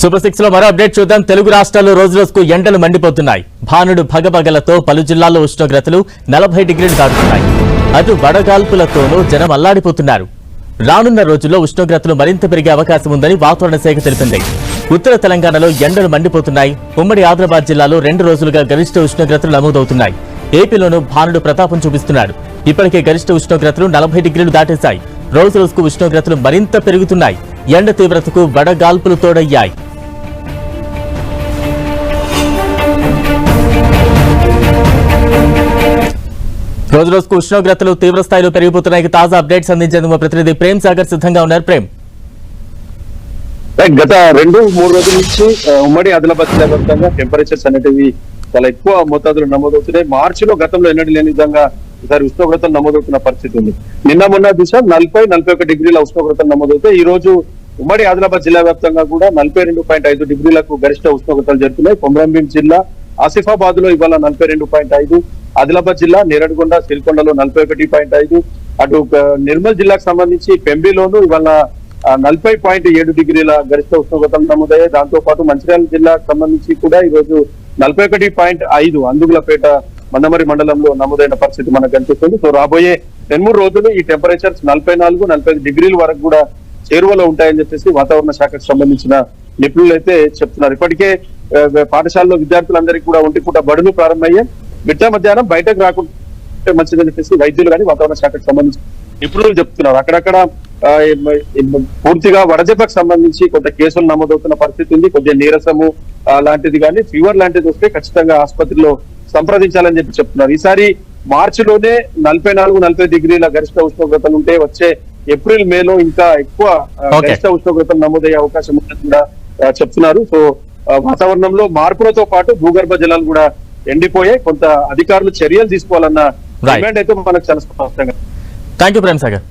Super 6 లో మరో update చూద్దాం. తెలుగు రాష్ట్రాల్లో రోజు రోజుకు ఎండలు మండిపోతున్నాయి. భానుడు భగభగలతో పలు జిల్లాల్లో ఉష్ణోగ్రతలు 40 డిగ్రీలు దాటుతున్నాయి. అటు వడగాల్పులతోనూ జనం అల్లాడిపోతున్నారు. రానున్న రోజుల్లో ఉష్ణోగ్రతలు మరింత పెరిగే అవకాశం ఉందని వాతావరణ శాఖ తెలిపింది. ఉత్తర తెలంగాణలో ఎండలు మండిపోతున్నాయి. ఉమ్మడి ఆదిలాబాద్ జిల్లాలో 2 రోజులుగా గరిష్ట ఉష్ణోగ్రతలు నమోదవుతున్నాయి. ఏపీలోనూ భానుడు ప్రతాపం చూపిస్తున్నాడు. ఇప్పటికే గరిష్ట ఉష్ణోగ్రతలు 40 డిగ్రీలు దాటేశాయి. రోజు రోజుకు ఉష్ణోగ్రతలు మరింత పెరుగుతున్నాయి. ఎండ తీవ్రతకు వడగాల్పులు తోడయ్యాయి. రోజు రోజుకు ఉష్ణోగ్రతలు తీవ్ర స్థాయిలో పెరిగిపోతున్నాయి. తాజా అప్డేట్స్ అందించేందుకు మా ప్రతినిధి ప్రేమ్ సాగర్ సిద్ధంగా ఉన్నారు. ప్రేమ్, గత 2-3 రోజుల నుంచి ఉమ్మడి ఆదిలాబాద్ జిల్లా వ్యాప్తంగా టెంపరేచర్స్ అనేటివి చాలా ఎక్కువ మోతాదులు నమోదవుతున్నాయి. మార్చిలో గతంలో ఎన్నడూ లేని విధంగా ఈసారి ఉష్ణోగ్రతలు నమోదవుతున్న పరిస్థితి ఉంది. నిన్న మొన్న దిశ 40-41 డిగ్రీల ఉష్ణోగ్రతలు నమోదవుతాయి. ఈ రోజు ఉమ్మడి ఆదిలాబాద్ జిల్లా వ్యాప్తంగా కూడా 42.5 డిగ్రీలకు గరిష్ట ఉష్ణోగ్రతలు జరుగుతున్నాయి. కొమరంభీం జిల్లా ఆసిఫాబాద్ లో ఇవాళ 42.5, ఆదిలాబాద్ జిల్లా నేరడిగొండ సిరికొండలో 41.5, అటు నిర్మల్ జిల్లాకు సంబంధించి పెంబిలోను ఇవాళ 40.7 డిగ్రీల గరిష్ట ఉష్ణోగ్రతలు నమోదయ్యాయి. దాంతో పాటు మంచిర్యాల జిల్లాకు సంబంధించి కూడా ఈ రోజు 41.5 అందుగులపేట మందమరి మండలంలో నమోదైన పరిస్థితి మనకు కనిపిస్తుంది. సో రాబోయే 2-3 రోజులు ఈ టెంపరేచర్స్ 44-45 డిగ్రీల వరకు కూడా చేరువలో ఉంటాయని చెప్పేసి వాతావరణ శాఖకు సంబంధించిన నిపుణులు అయితే చెప్తున్నారు. ఇప్పటికే పాఠశాలలో విద్యార్థులందరికీ కూడా ఒంటి పూట బడులు ప్రారంభమయ్యాయి. మిట్ట మధ్యాహ్నం బయటకు రాకుంటే మంచిదని చెప్పేసి వైద్యులు కానీ వాతావరణ శాఖకు సంబంధించిన నిపుణులు చెప్తున్నారు. అక్కడక్కడ పూర్తిగా వడదెబ్బకు సంబంధించి కొంత కేసులు నమోదవుతున్న పరిస్థితి ఉంది. కొద్దిగా నీరసము లాంటిది కానీ ఫీవర్ లాంటిది వస్తే ఖచ్చితంగా ఆసుపత్రిలో సంప్రదించాలని చెప్పి చెప్తున్నారు. ఈసారి మార్చిలోనే 44-40 డిగ్రీల గరిష్ట ఉష్ణోగ్రతలు ఉంటే వచ్చే ఏప్రిల్ మేలో ఇంకా ఎక్కువ గరిష్ట ఉష్ణోగ్రతలు నమోదయ్యే అవకాశం ఉందని కూడా చెప్తున్నారు. సో వాతావరణంలో మార్పులతో పాటు భూగర్భ జలాలు కూడా ఎండిపోయాయి. కొంత అధికారులు చర్యలు తీసుకోవాలన్న డిమాండ్ అయితే మనకు చాలా స్పష్టంగా. Thank you Prem Sagar.